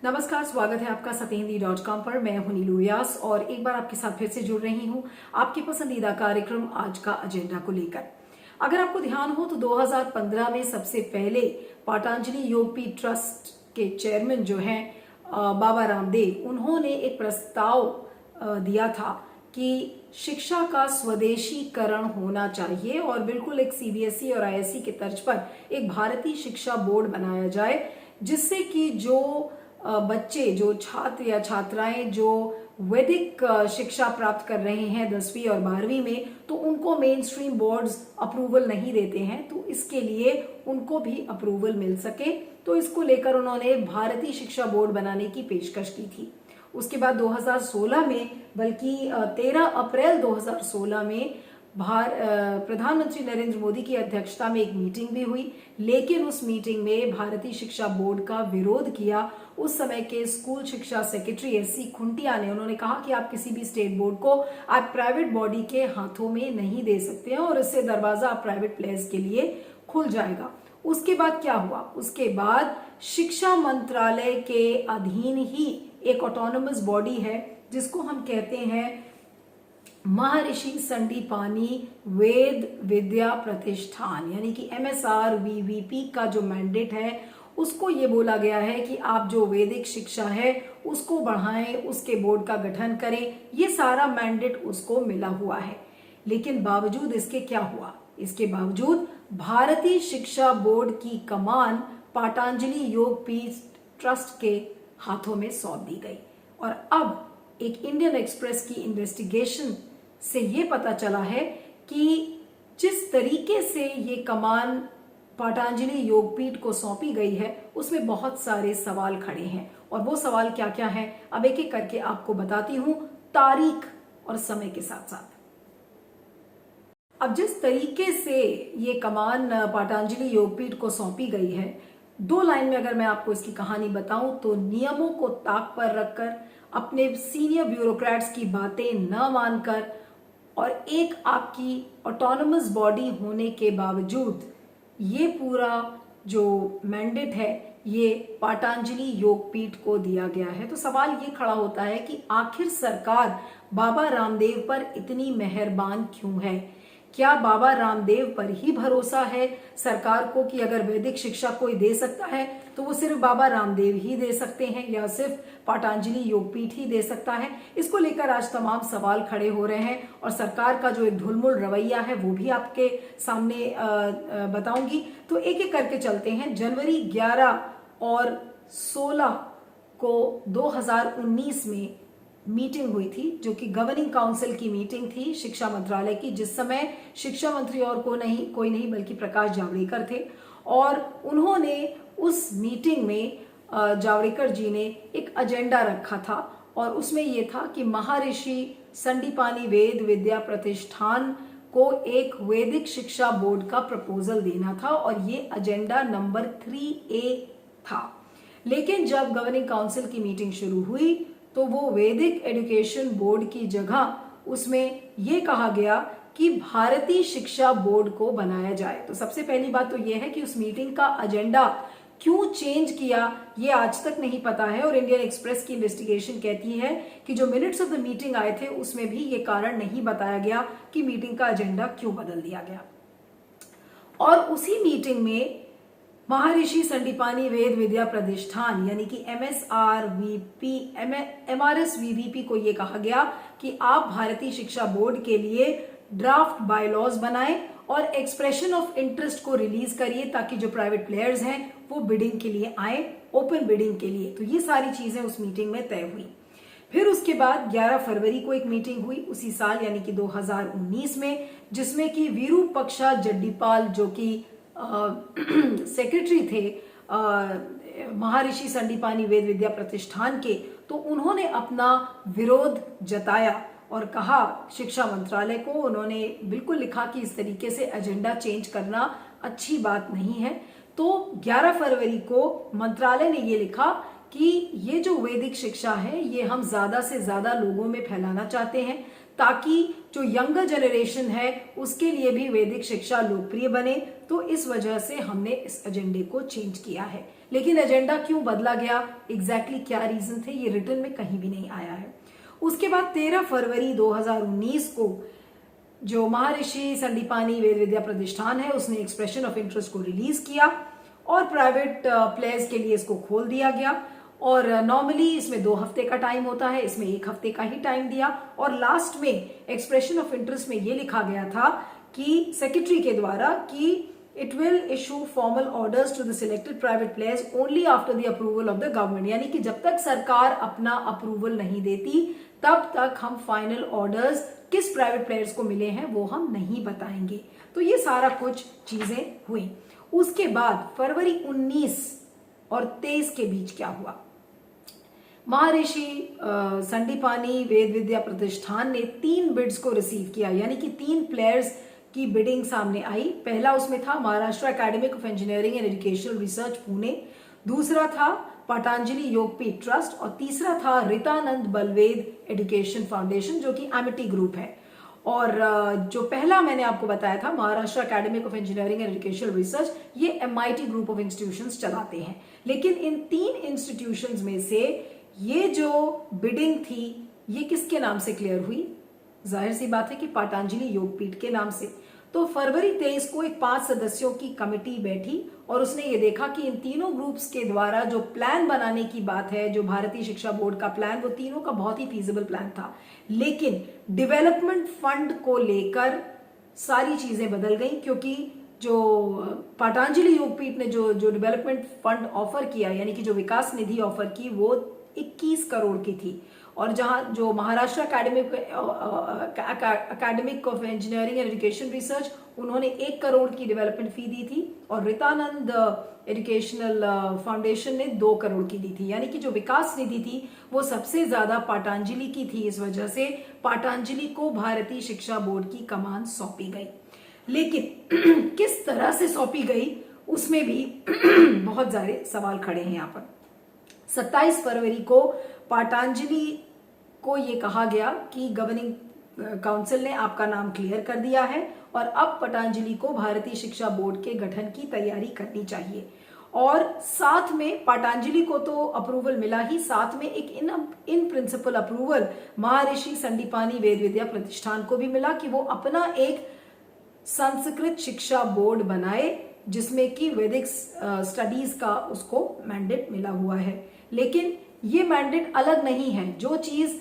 नमस्कार, स्वागत है आपका सत्यहिंदी.com पर। मैं हूं नीलू व्यास और एक बार आपके साथ फिर से जुड़ रही हूं आपके पसंदीदा कार्यक्रम आज का एजेंडा को लेकर। अगर आपको ध्यान हो तो 2015 में सबसे पहले पतंजलि योगपीठ ट्रस्ट के चेयरमैन जो हैं बाबा रामदेव, उन्होंने एक प्रस्ताव दिया था कि शिक्षा का स्वदेशीकरण होना चाहिए और बिल्कुल एक सीबीएसई और आईएससी के तर्ज पर एक भारतीय शिक्षा बोर्ड बनाया जाए, जिससे कि जो बच्चे, जो छात्र या छात्राएं जो वैदिक शिक्षा प्राप्त कर रहे हैं 10वीं और 12वीं में, तो उनको मेन स्ट्रीम बोर्ड्स अप्रूवल नहीं देते हैं, तो इसके लिए उनको भी अप्रूवल मिल सके। तो इसको लेकर उन्होंने भारतीय शिक्षा बोर्ड बनाने की पेशकश की थी। उसके बाद 2016 में, बल्कि 13 अप्रैल 2016 में प्रधानमंत्री नरेंद्र मोदी की अध्यक्षता में एक मीटिंग भी हुई, लेकिन उस मीटिंग में भारतीय शिक्षा बोर्ड का विरोध किया उस समय के स्कूल शिक्षा सेक्रेटरी एससी खुंटिया ने। उन्होंने कहा कि आप किसी भी स्टेट बोर्ड को आप प्राइवेट बॉडी के हाथों में नहीं दे सकते हैं और इससे दरवाजा आप प्राइवेट प्लेयर्स के लिए खुल जाएगा। उसके बाद क्या हुआ? उसके बाद शिक्षा मंत्रालय के अधीन ही एक ऑटोनोमस बॉडी है जिसको हम कहते हैं महर्षि संदीपानी वेद विद्या प्रतिष्ठान, यानी कि MSRVVP का जो मैंडेट है उसको ये बोला गया है कि आप जो वैदिक शिक्षा है उसको बढ़ाएं, उसके बोर्ड का गठन करें। ये सारा मैंडेट उसको मिला हुआ है। लेकिन बावजूद इसके क्या हुआ? इसके बावजूद भारतीय शिक्षा बोर्ड की कमान पतंजलि योगपीठ ट्रस्ट के हाथों में सौंप दी गई। और अब एक इंडियन एक्सप्रेस की इन्वेस्टिगेशन से ये पता चला है कि जिस तरीके से ये कमान पतंजलि योगपीठ को सौंपी गई है उसमें बहुत सारे सवाल खड़े हैं। और वो सवाल क्या क्या हैं, अब एक एक करके आपको बताती हूं, तारीख और समय के साथ साथ। अब जिस तरीके से ये कमान पतंजलि योगपीठ को सौंपी गई है, 2 लाइन में अगर मैं आपको इसकी कहानी बताऊं तो नियमों को ताक पर रखकर, अपने सीनियर ब्यूरोक्रेट्स की बातें न मानकर और एक आपकी ऑटोनोमस बॉडी होने के बावजूद ये पूरा जो मैंडेट है ये पतंजलि योगपीठ को दिया गया है। तो सवाल ये खड़ा होता है कि आखिर सरकार बाबा रामदेव पर इतनी मेहरबान क्यों है? क्या बाबा रामदेव पर ही भरोसा है सरकार को कि अगर वैदिक शिक्षा कोई दे सकता है तो वो सिर्फ बाबा रामदेव ही दे सकते हैं या सिर्फ पतंजलि योगपीठ ही दे सकता है? इसको लेकर आज तमाम सवाल खड़े हो रहे हैं और सरकार का जो एक ढुलमुल रवैया है वो भी आपके सामने बताऊंगी। तो एक एक करके चलते हैं। जनवरी 11 और 16 को 2019 में मीटिंग हुई थी, जो कि गवर्निंग काउंसिल की मीटिंग थी शिक्षा मंत्रालय की, जिस समय शिक्षा मंत्री और कोई नहीं बल्कि प्रकाश जावड़ेकर थे। और उन्होंने उस मीटिंग में जावड़ेकर जी ने एक एजेंडा रखा था और उसमें यह था कि महर्षि संदीपानी वेद विद्या प्रतिष्ठान को एक वैदिक शिक्षा बोर्ड का प्रपोजल देना था और ये एजेंडा नंबर 3A था। लेकिन जब गवर्निंग काउंसिल की मीटिंग शुरू हुई तो वो वैदिक एजुकेशन बोर्ड की जगह उसमें यह कहा गया कि भारतीय शिक्षा बोर्ड को बनाया जाए। तो सबसे पहली बात तो यह है कि उस मीटिंग का एजेंडा क्यों चेंज किया ये आज तक नहीं पता है। और इंडियन एक्सप्रेस की इन्वेस्टिगेशन कहती है कि जो मिनट्स ऑफ द मीटिंग आए थे उसमें भी ये कारण नहीं बताया गया कि मीटिंग का एजेंडा क्यों बदल दिया गया। और उसी मीटिंग में महर्षि संदीपानी वेद विद्या प्रतिष्ठान यानी कि MSRVVP को यह कहा गया कि आप भारतीय शिक्षा बोर्ड के लिए ड्राफ्ट बायलॉज बनाएं और एक्सप्रेशन ऑफ इंटरेस्ट को रिलीज करिए ताकि जो प्राइवेट प्लेयर्स हैं वो बिडिंग के लिए आए, ओपन बिडिंग के लिए। तो ये सारी चीजें उस मीटिंग में तय हुई। फिर उसके बाद 11 फरवरी को एक मीटिंग हुई उसी साल यानी कि 2019 में, जिसमें कि विरूपक्षा जड्डीपाल जो कि सेक्रेटरी थे महर्षि संदीपानी वेद विद्या प्रतिष्ठान के, तो उन्होंने अपना विरोध जताया और कहा शिक्षा मंत्रालय को, उन्होंने बिल्कुल लिखा कि इस तरीके से एजेंडा चेंज करना अच्छी बात नहीं है। तो 11 फरवरी को मंत्रालय ने ये लिखा कि ये जो वैदिक शिक्षा है ये हम ज्यादा से ज्यादा लोगों में फैलाना चाहते हैं ताकि जो यंगर जनरेशन है उसके लिए भी वैदिक शिक्षा लोकप्रिय बने। तो इस वजह से हमने इस एजेंडे को चेंज किया है। लेकिन एजेंडा क्यों बदला गया, एग्जैक्टली क्या रीजन थे, ये रिटर्न में कहीं भी नहीं आया है। उसके बाद 13 फरवरी 2019 को जो महर्षि संदीपानी वेद विद्या प्रतिष्ठान है उसने एक्सप्रेशन ऑफ इंटरेस्ट को रिलीज किया और प्राइवेट प्लेयर्स के लिए इसको खोल दिया गया। और नॉर्मली इसमें 2 हफ्ते का टाइम होता है, इसमें 1 हफ्ते का ही टाइम दिया। और लास्ट में एक्सप्रेशन ऑफ इंटरेस्ट में ये लिखा गया था कि सेक्रेटरी के द्वारा कि it will issue formal orders to the selected private players only after the approval of the government, यानी कि जब तक सरकार अपना अप्रूवल नहीं देती तब तक हम फाइनल ऑर्डर्स किस प्राइवेट प्लेयर्स को मिले हैं वो हम नहीं बताएंगे। तो ये सारा कुछ चीजें हुई। उसके बाद फरवरी 19 और 23 के बीच क्या हुआ, महर्षि संदीपानी वेद विद्या प्रतिष्ठान ने 3 बिड्स को रिसीव किया, यानी कि 3 प्लेयर्स की बिडिंग सामने आई। पहला उसमें था Maharashtra academic of engineering and educational research Pune, दूसरा था पतंजलि योगपीठ ट्रस्ट और तीसरा था रितानंद बलवेद एजुकेशन फाउंडेशन जो कि एमिटी ग्रुप है। और जो पहला मैंने आपको बताया था Maharashtra academic of engineering and educational research, ये MIT ग्रुप ऑफ इंस्टीट्यूशंस चलाते हैं। लेकिन इन 3 इंस्टीट्यूशंस में से ये जो बिडिंग थी ये किसके नाम से क्लियर हुई, जाहिर सी बात है कि पतंजलि योगपीठ के नाम से। तो फरवरी 23 को एक 5 सदस्यों की कमिटी बैठी और उसने ये देखा कि इन तीनों ग्रुप्स के द्वारा जो प्लान बनाने की बात है, जो भारतीय शिक्षा बोर्ड का प्लान, वो तीनों का बहुत ही फीजिबल प्लान था। लेकिन डेवलपमेंट फंड को लेकर सारी चीजें बदल गई, क्योंकि जो पतंजलि योगपीठ ने जो डेवलपमेंट फंड ऑफर किया, यानी कि जो विकास निधि ऑफर की, वो 21 करोड़ की थी। और जहां जो Maharashtra academic of engineering and education research, उन्होंने 1 करोड़ की डेवलपमेंट फी दी थी और रितानंद एजुकेशनल फाउंडेशन ने 2 करोड़ की दी थी। यानी कि जो विकास निधि थी वो सबसे ज्यादा पतंजलि की थी। इस वजह से पतंजलि को भारतीय शिक्षा बोर्ड की कमान सौंपी गई। लेकिन किस तरह से सौंपी गई उसमें भी बहुत सारे सवाल खड़े हैं यहाँ पर। 27 फरवरी को पतंजलि को ये कहा गया कि गवर्निंग काउंसिल ने आपका नाम क्लियर कर दिया है और अब पतंजलि को भारतीय शिक्षा बोर्ड के गठन की तैयारी करनी चाहिए। और साथ में पतंजलि को तो अप्रूवल मिला ही, साथ में एक इन प्रिंसिपल अप्रूवल महर्षि संदीपानी वेद विद्या प्रतिष्ठान को भी मिला कि वो अपना एक संस्कृत शिक्षा बोर्ड बनाए जिसमें कि वैदिक स्टडीज का उसको मैंडेट मिला हुआ है। लेकिन ये मैंडेट अलग नहीं है, जो चीज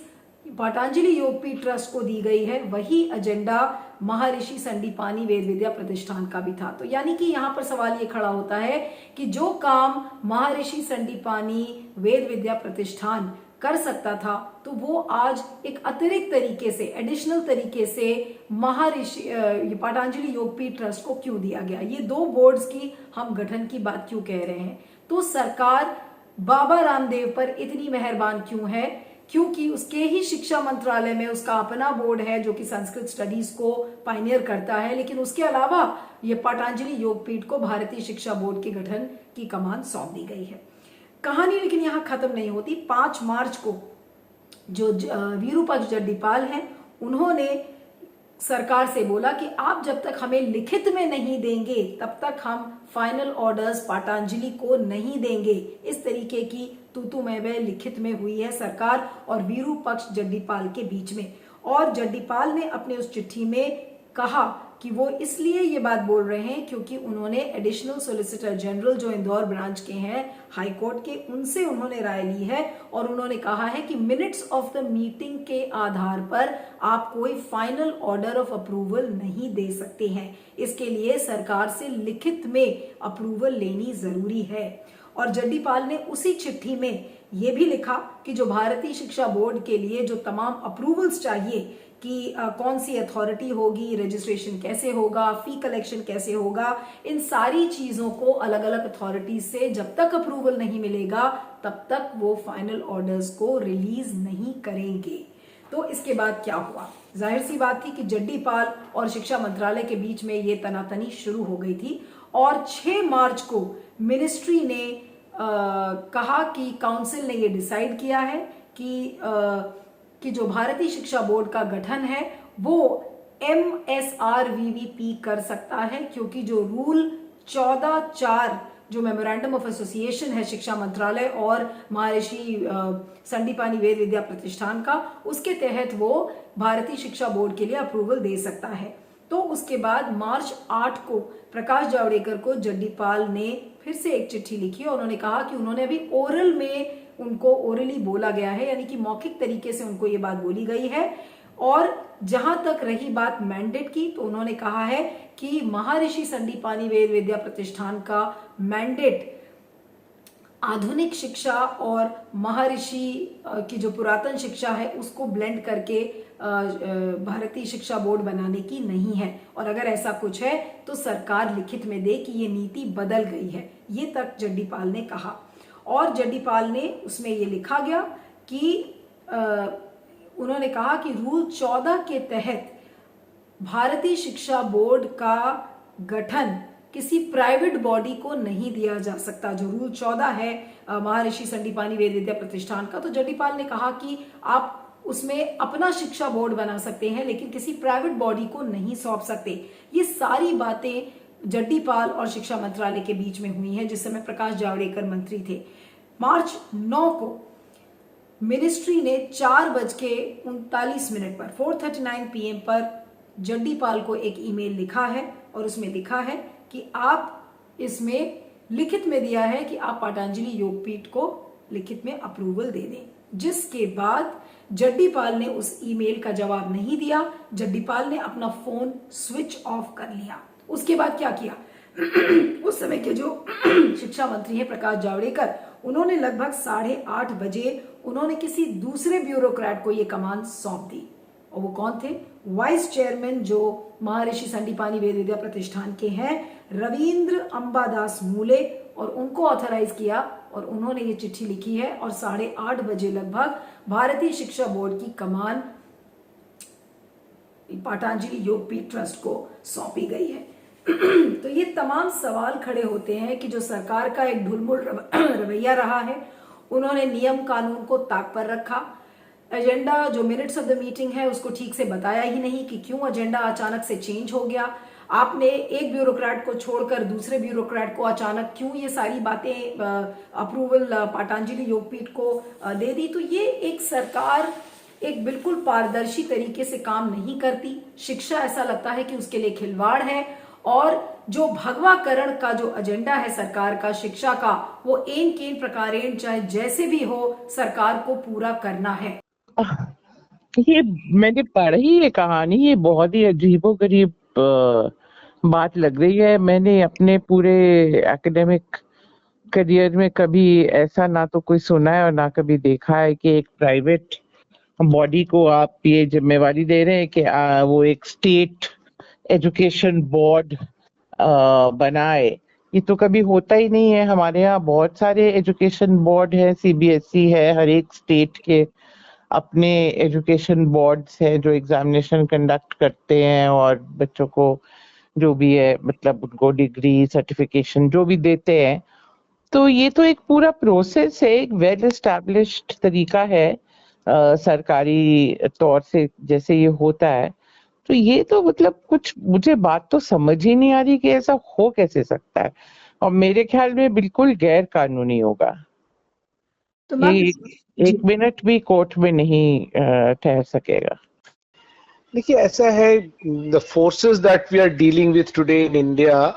पतंजलि योगपीठ ट्रस्ट को दी गई है वही एजेंडा महर्षि संदीपानी वेद विद्या प्रतिष्ठान का भी था। तो यानी कि यहाँ पर सवाल ये खड़ा होता है कि जो काम महर्षि संदीपानी वेद विद्या प्रतिष्ठान कर सकता था तो वो आज एक अतिरिक्त तरीके से, एडिशनल तरीके से महर्षि पतंजलि योगपीठ ट्रस्ट को क्यों दिया गया। ये 2 बोर्ड्स की हम गठन की बात क्यों कह रहे हैं, तो सरकार बाबा रामदेव पर इतनी मेहरबान क्यों है, क्योंकि उसके ही शिक्षा मंत्रालय में उसका अपना बोर्ड है जो कि संस्कृत स्टडीज को पायनियर करता है। लेकिन उसके अलावा ये पतंजलि योगपीठ को भारतीय शिक्षा बोर्ड के गठन की कमान सौंप दी गई है। कहानी लेकिन यहाँ खत्म नहीं होती। 5 मार्च को जो विरूपाक्ष जड्डीपाल हैं उन्होंने सरकार से बोला कि आप जब तक हमें लिखित में नहीं देंगे तब तक हम फाइनल ऑर्डर्स पतंजलि को नहीं देंगे। इस तरीके की तू मैं वह लिखित में हुई है सरकार और विरूपाक्ष जड्डीपाल के बीच में। और जड्डीपाल ने अपने उस चिट्ठी में कहा कि वो इसलिए ये बात बोल रहे हैं क्योंकि उन्होंने एडिशनल सॉलिसिटर जनरल जो इंदौर ब्रांच के हैं हाई कोर्ट के, उनसे उन्होंने राय ली है और उन्होंने कहा है कि मिनट्स ऑफ द मीटिंग के आधार पर आप कोई फाइनल ऑर्डर ऑफ अप्रूवल नहीं दे सकते हैं। इसके लिए सरकार से लिखित में अप्रूवल लेनी जरूरी है। और जड्डीपाल ने उसी चिट्ठी में यह भी लिखा कि जो भारतीय शिक्षा बोर्ड के लिए जो तमाम अप्रूवल्स चाहिए कि कौन सी अथॉरिटी होगी, रजिस्ट्रेशन कैसे होगा, फी कलेक्शन कैसे होगा, इन सारी चीजों को अलग अलग अथॉरिटीज से जब तक अप्रूवल नहीं मिलेगा तब तक वो फाइनल ऑर्डर्स को रिलीज नहीं करेंगे। तो इसके बाद क्या हुआ, जाहिर सी बात थी कि जड्डीपाल और शिक्षा मंत्रालय के बीच में ये तनातनी शुरू हो गई थी। और 6 मार्च को मिनिस्ट्री ने कहा कि काउंसिल ने ये डिसाइड किया है कि कि जो भारतीय शिक्षा बोर्ड का गठन है वो MSRVVP कर सकता है, क्योंकि जो रूल 14(4) जो मेमोरेंडम ऑफ एसोसिएशन है शिक्षा मंत्रालय और महर्षि संदीपानी वेद विद्या प्रतिष्ठान का, उसके तहत वो भारतीय शिक्षा बोर्ड के लिए अप्रूवल दे सकता है। तो उसके बाद मार्च 8 को प्रकाश जावड़ेकर को जड्डीपाल ने फिर से एक चिट्ठी लिखी और उन्होंने कहा कि उन्होंने अभी ओरल में उनको ओरली बोला गया है, यानी कि मौखिक तरीके से उनको ये बात बोली गई है। और जहां तक रही बात मैंडेट की, तो उन्होंने कहा है कि महर्षि संदीपानी वेद विद्या प्रतिष्ठान का मैंडेट आधुनिक शिक्षा और महर्षि की जो पुरातन शिक्षा है उसको ब्लेंड करके भारतीय शिक्षा बोर्ड बनाने की नहीं है, और अगर ऐसा कुछ है तो सरकार लिखित में दे कि ये नीति बदल गई है। ये तक जड्डीपाल ने कहा, और जड्डीपाल ने उसमें ये लिखा गया कि उन्होंने कहा कि रूल 14 के तहत भारतीय शिक्षा बोर्ड का गठन किसी प्राइवेट बॉडी को नहीं दिया जा सकता। जो रूल 14 है महर्षि संदीपानी वेद विद्या प्रतिष्ठान का, तो जड्डीपाल ने कहा कि आप उसमें अपना शिक्षा बोर्ड बना सकते हैं लेकिन किसी प्राइवेट बॉडी को नहीं सौंप सकते। ये सारी बातें जड्डीपाल और शिक्षा मंत्रालय के बीच में हुई हैं जिस समय प्रकाश जावड़ेकर मंत्री थे। मार्च 9 को मिनिस्ट्री ने 4:39 पर 4:39 PM पर जड्डीपाल को एक ईमेल लिखा है और उसमें लिखा है कि आप इसमें लिखित में दिया है कि आप पतंजलि योगपीठ को लिखित में अप्रूवल दे दें। जिसके बाद जड्डीपाल ने उस ईमेल का जवाब नहीं दिया, जड्डीपाल ने अपना फोन स्विच ऑफ कर लिया। उसके बाद क्या किया उस समय के जो शिक्षा मंत्री हैं प्रकाश जावड़ेकर, उन्होंने लगभग 8:30 बजे उन्होंने किसी दूसरे ब्यूरोक्रेट को ये कमान सौंप दी, और वो कौन थे? वाइस चेयरमैन जो महर्षि संदीपानी वेद विद्या प्रतिष्ठान के हैं, रविंद्र अंबादास मूले, और उनको ऑथराइज किया और उन्होंने ये चिट्ठी लिखी है और 8:30 बजे लगभग भारतीय शिक्षा बोर्ड की कमान पतंजलि योगपीठ ट्रस्ट को सौंपी गई है। तो ये तमाम सवाल खड़े होते हैं कि जो सरकार का एक ढुलमुल रवैया रहा है, उन्होंने नियम कानून को ताक पर रखा, एजेंडा जो मिनट्स ऑफ द मीटिंग है उसको ठीक से बताया ही नहीं कि क्यों एजेंडा अचानक से चेंज हो गया। आपने एक ब्यूरोक्रेट को छोड़कर दूसरे ब्यूरोक्रेट को अचानक क्यों ये सारी बातें अप्रूवल पतंजलि योगपीठ को दे दी। तो ये एक सरकार एक बिल्कुल पारदर्शी तरीके से काम नहीं करती। शिक्षा ऐसा लगता है कि उसके लिए खिलवाड़ है, और जो भगवाकरण का जो एजेंडा है सरकार का शिक्षा का, वो एन केन प्रकारेण चाहे जैसे भी हो सरकार को पूरा करना है। ये मैंने पढ़ी ये कहानी, ये बहुत ही अजीबोगरीब बात लग रही है। मैंने अपने पूरे एकेडमिक करियर में कभी ऐसा ना तो कोई सुना है और ना कभी देखा है कि एक प्राइवेट बॉडी को आप ये जिम्मेवारी दे रहे हैं कि वो एक स्टेट एजुकेशन बोर्ड बनाए। ये तो कभी होता ही नहीं है। हमारे यहाँ बहुत सारे एजुकेशन बोर्ड है, CBSE है, हर एक स्टेट के अपने एजुकेशन बोर्ड्स है जो एग्जामिनेशन कंडक्ट करते हैं और बच्चों को जो भी है मतलब उनको डिग्री सर्टिफिकेशन जो भी देते हैं। तो ये तो एक पूरा प्रोसेस है, एक वेल एस्टैब्लिश्ड तरीका है सरकारी तौर से जैसे ये होता है। तो ये तो मतलब कुछ मुझे बात तो समझ ही नहीं आ रही कि ऐसा हो कैसे सकता है, और मेरे ख्याल में बिल्कुल गैर कानूनी होगा। तो ये एक मिनट भी कोर्ट में नहीं ठहर सकेगा। देखिए ऐसा है, the forces that we are dealing with today in India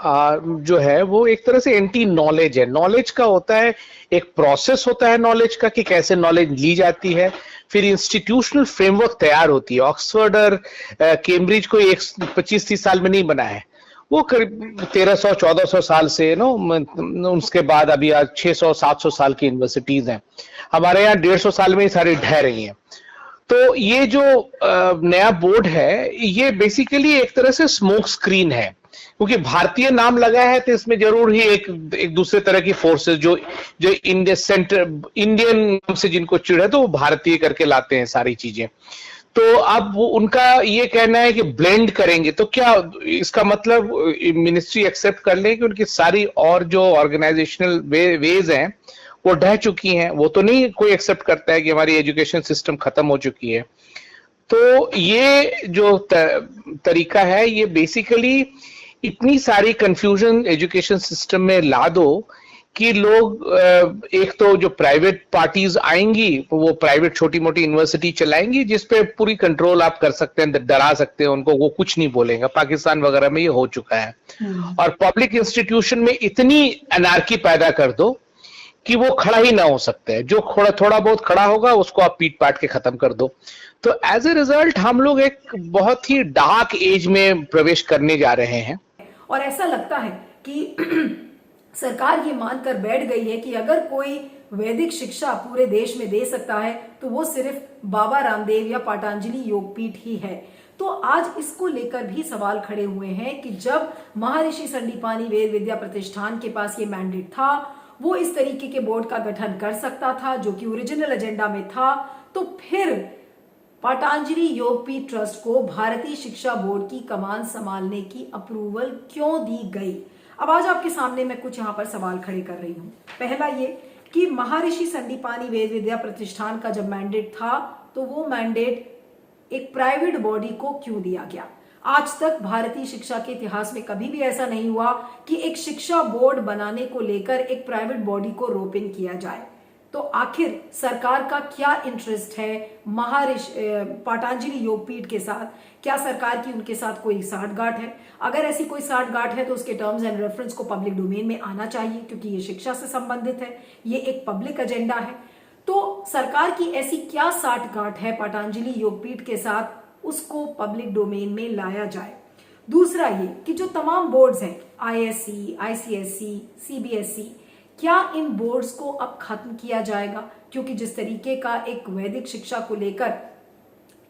जो है वो एक तरह से एंटी नॉलेज है। नॉलेज का होता है, एक प्रोसेस होता है नॉलेज का कि कैसे नॉलेज ली जाती है, फिर इंस्टीट्यूशनल फ्रेमवर्क तैयार होती है। ऑक्सफोर्ड और कैम्ब्रिज को 25-30 साल में नहीं बना है, वो करीब 1300-1400 साल से उसके बाद अभी आज 600-700 साल की यूनिवर्सिटीज हैं। हमारे यहाँ 150 साल में ही सारी ढह रही हैं। तो ये जो नया बोर्ड है ये बेसिकली एक तरह से स्मोक स्क्रीन है, क्योंकि भारतीय नाम लगा है तो इसमें जरूर ही एक दूसरे तरह की फोर्सेस जो इंडियन नाम से जिनको चिढ़ है तो वो भारतीय करके लाते हैं सारी चीजें। तो अब वो उनका ये कहना है कि ब्लेंड करेंगे, तो क्या इसका मतलब मिनिस्ट्री एक्सेप्ट कर ले कि उनकी सारी और जो ऑर्गेनाइजेशनल वेज हैं वो ढह चुकी हैं, वो तो नहीं कोई एक्सेप्ट करता है कि हमारी एजुकेशन सिस्टम खत्म हो चुकी है। तो ये जो तरीका है, ये बेसिकली इतनी सारी कंफ्यूजन एजुकेशन सिस्टम में ला दो कि लोग एक तो जो प्राइवेट पार्टीज आएंगी वो प्राइवेट छोटी मोटी यूनिवर्सिटी चलाएंगी जिसपे पूरी कंट्रोल आप कर सकते हैं, डरा सकते हैं उनको, वो कुछ नहीं बोलेंगे। पाकिस्तान वगैरह में ये हो चुका है। और पब्लिक इंस्टीट्यूशन में इतनी अनार्की पैदा कर दो कि वो खड़ा ही ना हो सकते हैं, जो थोड़ा बहुत खड़ा होगा उसको आप पीट पाट के खत्म कर दो। तो एज ए रिजल्ट हम लोग एक बहुत ही डार्क एज में प्रवेश करने जा रहे हैं। और ऐसा लगता है कि सरकार ये मानकर बैठ गई है कि अगर कोई वैदिक शिक्षा पूरे देश में दे सकता है तो वो सिर्फ बाबा रामदेव या पतंजलि योगपीठ ही है। तो आज इसको लेकर भी सवाल खड़े हुए हैं कि जब महर्षि संदीपानी वेद विद्या प्रतिष्ठान के पास ये मैंडेट था, वो इस तरीके के बोर्ड का गठन कर सकता था जो कि ओरिजिनल एजेंडा में था, तो फिर पतंजलि योगपीठ ट्रस्ट को भारतीय शिक्षा बोर्ड की कमान संभालने की अप्रूवल क्यों दी गई? अब आज आपके सामने मैं कुछ यहाँ पर सवाल खड़े कर रही हूँ। पहला ये कि महर्षि संदीपानी वेद विद्या प्रतिष्ठान का जब मैंडेट था तो वो मैंडेट एक प्राइवेट बॉडी को क्यों दिया गया? आज तक भारतीय शिक्षा के इतिहास में कभी भी ऐसा नहीं हुआ कि एक शिक्षा बोर्ड बनाने को लेकर एक प्राइवेट बॉडी को रोप इन किया जाए। तो आखिर सरकार का क्या इंटरेस्ट है महर्षि पतंजलि योगपीठ के साथ? क्या सरकार की उनके साथ कोई साठगांठ है? अगर ऐसी कोई साठगांठ है तो उसके टर्म्स एंड रेफरेंस को पब्लिक डोमेन में आना चाहिए, क्योंकि ये शिक्षा से संबंधित है, ये एक पब्लिक एजेंडा है। तो सरकार की ऐसी क्या साठगांठ है पतंजलि योगपीठ के साथ, उसको पब्लिक डोमेन में लाया जाए। दूसरा ये कि जो तमाम बोर्ड्स हैं, आईएससी, आईसीएसई, सीबीएसई, क्या इन बोर्ड्स को अब खत्म किया जाएगा? क्योंकि जिस तरीके का एक वैदिक शिक्षा को लेकर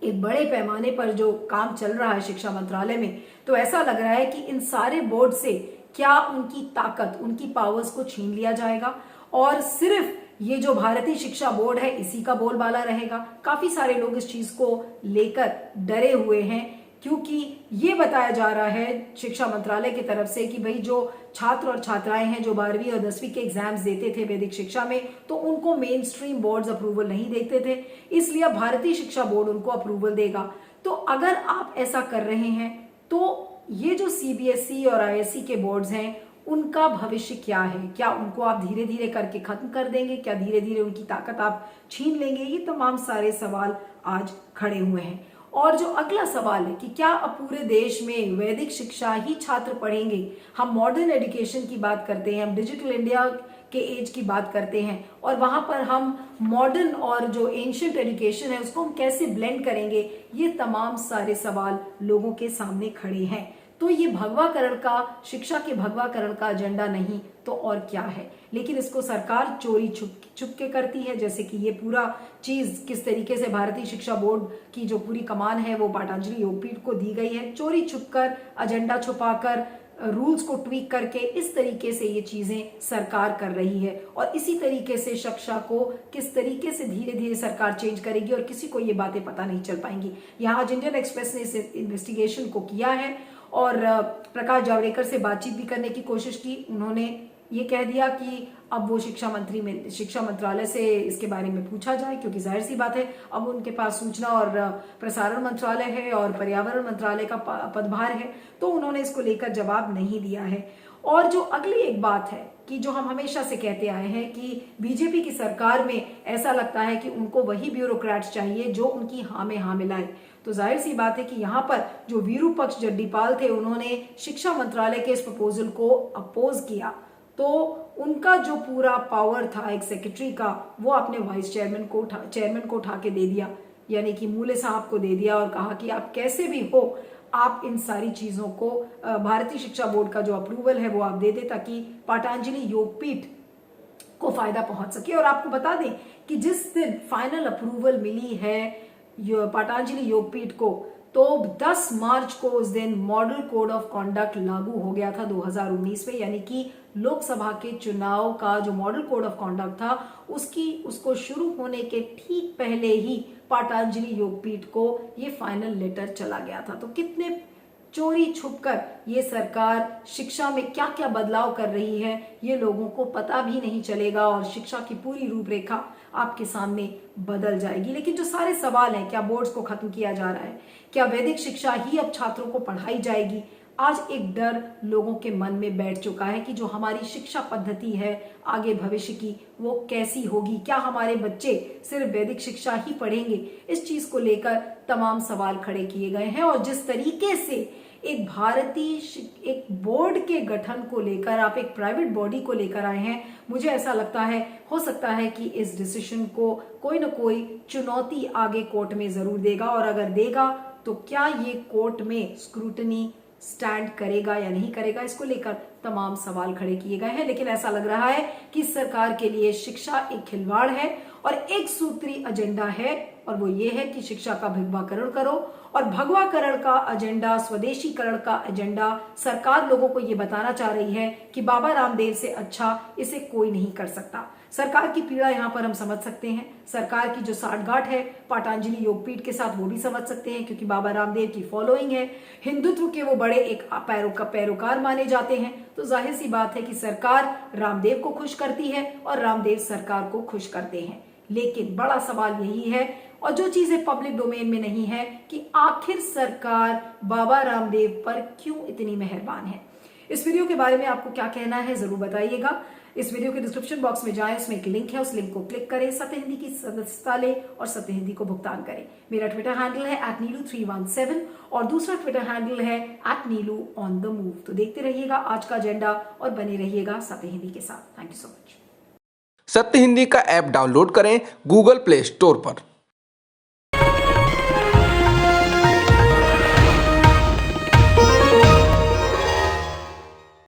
एक बड़े पैमाने पर जो काम चल रहा है शिक्षा मंत्रालय में, तो ऐसा लग रहा है कि इन सारे बोर्ड से क्या उनकी ताकत, उनकी पावर्स को छीन लिया जाएगा और सिर्फ ये जो भारतीय शिक्षा बोर्ड है इसी का बोलबाला रहेगा। काफी सारे लोग इस चीज को लेकर डरे हुए हैं, क्योंकि ये बताया जा रहा है शिक्षा मंत्रालय की तरफ से कि भाई जो छात्र और छात्राएं हैं जो 12वीं और 10वीं के एग्जाम्स देते थे वैदिक शिक्षा में, तो उनको मेन स्ट्रीम बोर्ड्स अप्रूवल नहीं देते थे, इसलिए भारतीय शिक्षा बोर्ड उनको अप्रूवल देगा। तो अगर आप ऐसा कर रहे हैं तो ये जो सीबीएसई और आईएससी के बोर्ड्स हैं उनका भविष्य क्या है? क्या उनको आप धीरे धीरे करके खत्म कर देंगे? क्या धीरे धीरे उनकी ताकत आप छीन लेंगे? ये तमाम सारे सवाल आज खड़े हुए हैं। और जो अगला सवाल है कि क्या अब पूरे देश में वैदिक शिक्षा ही छात्र पढ़ेंगे? हम मॉडर्न एजुकेशन की बात करते हैं, हम डिजिटल इंडिया के एज की बात करते हैं, और वहां पर हम मॉडर्न और जो एंशिएंट एजुकेशन है उसको हम कैसे ब्लेंड करेंगे? ये तमाम सारे सवाल लोगों के सामने खड़े हैं। तो ये भगवाकरण का, शिक्षा के भगवाकरण का एजेंडा नहीं तो और क्या है? लेकिन इसको सरकार चोरी छुप के करती है, जैसे कि ये पूरा चीज किस तरीके से भारतीय शिक्षा बोर्ड की जो पूरी कमान है वो पतंजलि योगपीठ को दी गई है। चोरी छुपकर, एजेंडा छुपाकर, रूल्स को ट्वीक करके इस तरीके से ये चीजें सरकार कर रही है। और इसी तरीके से शिक्षा को किस तरीके से धीरे धीरे सरकार चेंज करेगी और किसी को ये बातें पता नहीं चल पाएंगी। यहाँ आज इंडियन एक्सप्रेस ने इस इन्वेस्टिगेशन को किया है और प्रकाश जावड़ेकर से बातचीत भी करने की कोशिश की। उन्होंने ये कह दिया कि अब वो शिक्षा मंत्रालय से इसके बारे में पूछा जाए, क्योंकि जाहिर सी बात है अब उनके पास सूचना और प्रसारण मंत्रालय है और पर्यावरण मंत्रालय का पदभार है, तो उन्होंने इसको लेकर जवाब नहीं दिया है। और जो अगली एक बात है कि जो हम हमेशा से कहते आए हैं कि बीजेपी की सरकार में ऐसा लगता है कि उनको वही ब्यूरोक्रेट्स चाहिए जो उनकी हाँ में हाँ मिलाए। तो जाहिर सी बात है कि यहाँ पर जो विरूपक्ष जड्डीपाल थे उन्होंने शिक्षा मंत्रालय के इस प्रपोजल को अपोज किया, तो उनका जो पूरा पावर था एक सेक्रेटरी का वो अपने वाइस चेयरमैन को उठा के दे दिया, यानी कि मूले साहब को दे दिया और कहा कि आप कैसे भी हो आप इन सारी चीजों को, भारतीय शिक्षा बोर्ड का जो अप्रूवल है वो आप दे दे ताकि पतंजलि योगपीठ को फायदा पहुंच सके। और आपको बता दें कि जिस दिन फाइनल अप्रूवल मिली है पतंजलि योगपीठ को, तो 10 मार्च को उस दिन मॉडल कोड ऑफ कॉन्डक्ट लागू हो गया था 2019 में, यानी कि लोकसभा के चुनाव का जो मॉडल कोड ऑफ कॉन्डक्ट था उसको शुरू होने के ठीक पहले ही पतंजलि योगपीठ को ये फाइनल लेटर चला गया था। तो कितने चोरी छुपकर ये सरकार शिक्षा में क्या क्या बदलाव कर रही है ये लोगों को पता भी नहीं चलेगा और शिक्षा की पूरी रूपरेखा आपके सामने बदल जाएगी। लेकिन जो सारे सवाल हैं, क्या बोर्ड्स को खत्म किया जा रहा है, क्या वैदिक शिक्षा ही अब छात्रों को पढ़ाई जाएगी, आज एक डर लोगों के मन में बैठ चुका है कि जो हमारी शिक्षा पद्धति है आगे भविष्य की वो कैसी होगी, क्या हमारे बच्चे सिर्फ वैदिक शिक्षा ही पढ़ेंगे। इस चीज को लेकर तमाम सवाल खड़े किए गए हैं और जिस तरीके से एक भारतीय एक बोर्ड के गठन को लेकर आप एक प्राइवेट बॉडी को लेकर आए हैं, मुझे ऐसा लगता है हो सकता है कि इस डिसीजन को कोई ना कोई चुनौती आगे कोर्ट में जरूर देगा और अगर देगा तो क्या ये कोर्ट में स्क्रूटनी स्टैंड करेगा या नहीं करेगा, इसको लेकर तमाम सवाल खड़े किए गए हैं। लेकिन ऐसा लग रहा है कि सरकार के लिए शिक्षा एक खिलवाड़ है और एक सूत्री एजेंडा है और वो ये है कि शिक्षा का भगवाकरण करो और भगवाकरण का एजेंडा, स्वदेशीकरण का एजेंडा सरकार लोगों को ये बताना चाह रही है कि बाबा रामदेव से अच्छा इसे कोई नहीं कर सकता। सरकार की पीड़ा यहाँ पर हम समझ सकते हैं, सरकार की जो साठगांठ है पातंजलि योगपीठ के साथ वो भी समझ सकते हैं क्योंकि बाबा रामदेव की फॉलोइंग है, हिंदुत्व के वो बड़े एक पैरोकार माने जाते हैं। तो जाहिर सी बात है कि सरकार रामदेव को खुश करती है और रामदेव सरकार को खुश करते हैं। लेकिन बड़ा सवाल यही है और जो चीजें पब्लिक डोमेन में नहीं है कि आखिर सरकार बाबा रामदेव पर क्यों इतनी मेहरबान है। इस वीडियो के बारे में आपको क्या कहना है जरूर बताइएगा। इस वीडियो के डिस्क्रिप्शन बॉक्स में जाएं, उसमें एक लिंक है, उस लिंक को क्लिक करें, सत्य हिंदी की सदस्यता लें और सत्य हिंदी को भुगतान करें। मेरा ट्विटर हैंडल है @नीलू317 और दूसरा ट्विटर हैंडल है @नीलू_on_the_move। तो देखते रहिएगा आज का एजेंडा और बने रहिएगा सत्य हिंदी के साथ। Thank you so much. सत्य हिंदी का ऐप डाउनलोड करें गूगल प्ले स्टोर पर।